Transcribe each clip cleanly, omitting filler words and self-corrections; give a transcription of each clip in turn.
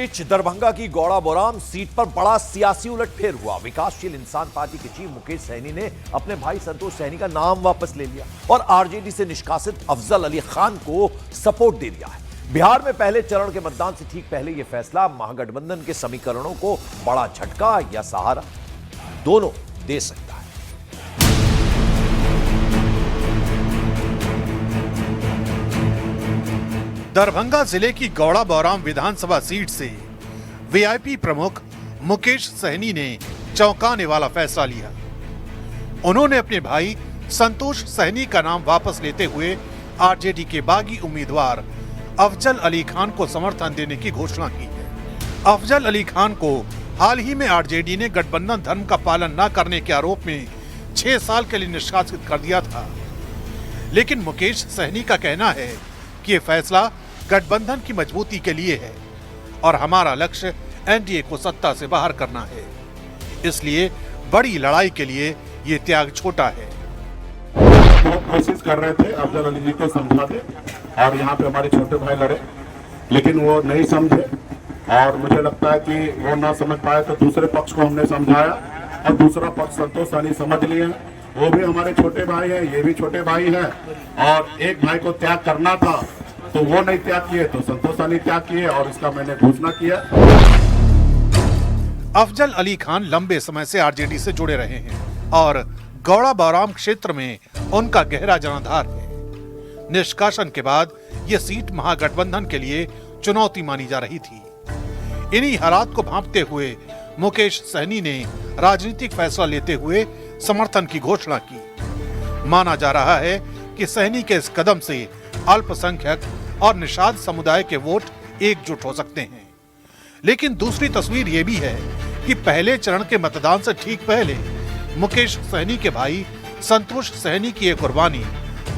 बीच दरभंगा की Gowda Boram seat पर बड़ा सियासी उलटफेर हुआ। विकासशील इंसान पार्टी के चीफ मुकेश सहनी ने अपने भाई संतोष सहनी का नाम वापस ले लिया और आरजेडी से निष्कासित अफजल अली खान को सपोर्ट दे दिया है। बिहार में पहले चरण के मतदान से ठीक पहले यह फैसला महागठबंधन के समीकरणों को बड़ा झटका या सहारा दोनों दे सकता है। दरभंगा जिले की गौड़ा बौराम विधानसभा सीट से वीआईपी प्रमुख मुकेश सहनी ने चौंकाने वाला फैसला लिया। उन्होंने अपने भाई संतोष सहनी का नाम वापस लेते हुए आरजेडी के बागी उम्मीदवार अफजल अली खान को समर्थन देने की घोषणा की है। अफजल अली खान को हाल ही में आरजेडी ने गठबंधन धर्म का पालन न करने के आरोप में 6 साल के लिए निष्कासित कर दिया था, लेकिन मुकेश सहनी का कहना है कि ये फैसला गठबंधन की मजबूती के लिए है और हमारा लक्ष्य एनडीए को सत्ता से बाहर करना है, इसलिए बड़ी लड़ाई के लिए ये त्याग छोटा है। वो कोशिश कर रहे थे अफजल अली जी को समझा दे और यहाँ पे हमारे छोटे भाई लड़े, लेकिन वो नहीं समझे और मुझे लगता है कि वो ना समझ पाए तो दूसरे पक्ष को हमने समझाया और दूसरा पक्ष संतोष सहनी समझ लिए। वो भी हमारे छोटे भाई है, ये भी छोटे भाई है और एक भाई को त्याग करना था तो वो नहीं त्याग किए तो संतोष सहनी त्याग किए और इसका मैंने घोषणा किया। अफजल अली खान लंबे समय से आरजेडी से जुड़े रहे हैं और गौड़ा बौराम क्षेत्र में उनका गहरा जनाधार है। निष्कासन के बाद यह सीट महागठबंधन के लिए चुनौती मानी जा रही थी। इन्हीं हालात को भांपते हुए मुकेश सहनी ने राजनीतिक फैसला लेते हुए समर्थन की घोषणा की। माना जा रहा है कि सहनी के इस कदम से अल्पसंख्यक और निषाद समुदाय के वोट एकजुट हो सकते हैं, लेकिन दूसरी तस्वीर यह भी है कि पहले चरण के मतदान से ठीक पहले मुकेश सहनी के भाई संतोष सहनी की ये कुर्बानी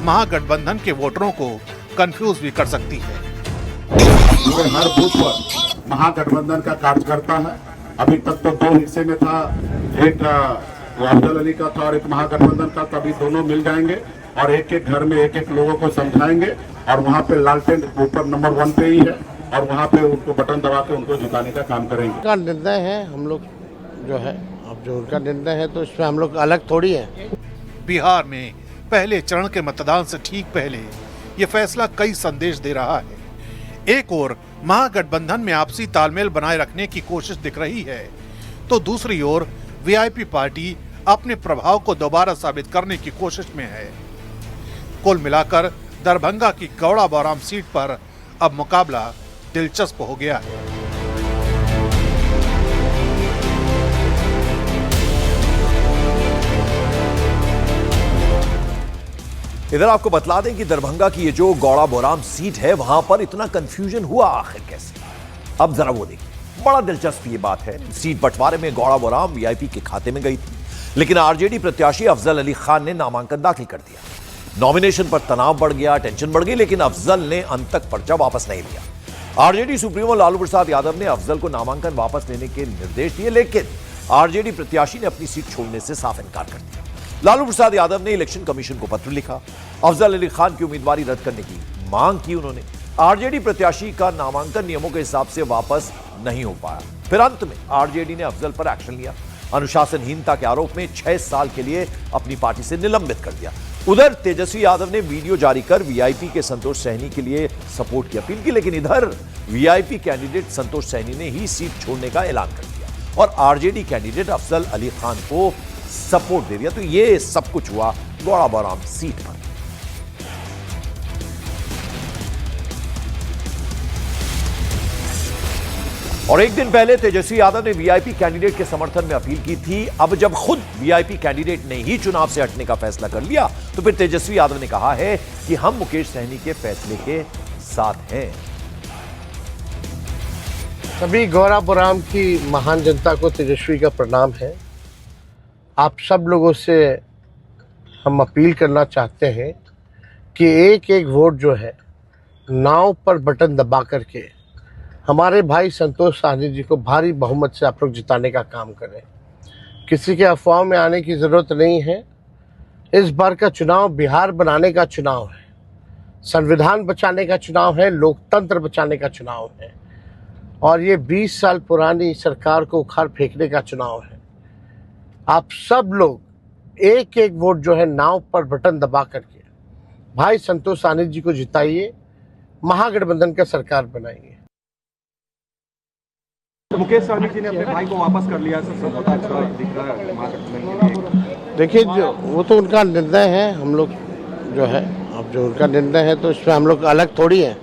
महागठबंधन के वोटरों को कंफ्यूज भी कर सकती है। हर बूथ पर महागठबंधन का कार्यकर्ता है। अभी तक तो 2 हिस्से में था, एक अफजल अली का था और एक महागठबंधन का। तभी दोनों मिल जाएंगे और एक एक घर में एक एक लोगों को समझाएंगे और वहाँ पे लालटेन ऊपर नंबर 1 पे ही है और वहाँ पे उनको बटन दबा के उनको जिताने का काम करेंगे। उनका निर्णय है, हम लोग जो है अब जो उनका निर्णय है तो इसमें हम लोग अलग थोड़ी है। बिहार में पहले चरण के मतदान से ठीक पहले ये फैसला कई संदेश दे रहा है। एक ओर महागठबंधन में आपसी तालमेल बनाए रखने की कोशिश दिख रही है, तो दूसरी ओर वीआईपी पार्टी अपने प्रभाव को दोबारा साबित करने की कोशिश में है। कुल मिलाकर दरभंगा की गौड़ा बौराम सीट पर अब मुकाबला दिलचस्प हो गया है। इधर आपको बतला दें कि दरभंगा की ये जो गौड़ा बोराम सीट है वहां पर इतना कंफ्यूजन हुआ आखिर कैसे। अब जरा वो देखिए, बड़ा दिलचस्प ये बात है। सीट बंटवारे में गौड़ा बोराम वीआईपी के खाते में गई थी, लेकिन आरजेडी प्रत्याशी अफजल अली खान ने नामांकन दाखिल कर दिया। नॉमिनेशन पर तनाव बढ़ गया, टेंशन बढ़ गई, लेकिन अफजल ने अंत तक पर्चा वापस नहीं लिया। आरजेडी सुप्रीमो लालू प्रसाद यादव ने अफजल को नामांकन वापस लेने के निर्देश दिए, लेकिन आरजेडी प्रत्याशी ने अपनी सीट छोड़ने से साफ इनकार कर दिया। लालू प्रसाद यादव ने इलेक्शन कमीशन को पत्र लिखा, अफजल अली खान की उम्मीदवारी रद्द करने की मांग की। उन्होंने आरजेडी प्रत्याशी का नामांकन नियमों के हिसाब से वापस नहीं हो पाया। फिर अंत में आरजेडी ने अफजल पर एक्शन लिया, अनुशासनहीनता के आरोप में 6 साल के लिए अपनी पार्टी से निलंबित कर दिया। उधर तेजस्वी यादव ने वीडियो जारी कर वीआईपी के संतोष सहनी के लिए सपोर्ट की अपील की, लेकिन इधर वीआईपी कैंडिडेट संतोष सहनी ने ही सीट छोड़ने का ऐलान कर दिया और आरजेडी कैंडिडेट अफजल अली खान को सपोर्ट दे दिया। तो ये सब कुछ हुआ गौड़ा बौराम सीट पर। और एक दिन पहले तेजस्वी यादव ने वीआईपी कैंडिडेट के समर्थन में अपील की थी। अब जब खुद वीआईपी कैंडिडेट ने ही चुनाव से हटने का फैसला कर लिया, तो फिर तेजस्वी यादव ने कहा है कि हम मुकेश सहनी के फैसले के साथ हैं। सभी गौड़ा बौराम की महान जनता को तेजस्वी का प्रणाम है। आप सब लोगों से हम अपील करना चाहते हैं कि एक एक वोट जो है नाव पर बटन दबा करके हमारे भाई संतोष सहनी जी को भारी बहुमत से आप लोग जिताने का काम करें। किसी के अफवाह में आने की ज़रूरत नहीं है। इस बार का चुनाव बिहार बनाने का चुनाव है, संविधान बचाने का चुनाव है, लोकतंत्र बचाने का चुनाव है। और ये 20 साल पुरानी सरकार को उखाड़ फेंकने का चुनाव है। आप सब लोग एक एक वोट जो है नाव पर बटन दबा करके भाई संतोष सानी जी को जिताइए, महागठबंधन का सरकार बनाइए। मुकेश सहनी जी ने अपने भाई को वापस कर लिया, सर समझौता अच्छा दिख रहा है महागठबंधन के लिए। देखिए, जो वो तो उनका निर्णय है, हम लोग जो है अब जो उनका निर्णय है तो इसमें हम लोग अलग थोड़ी है।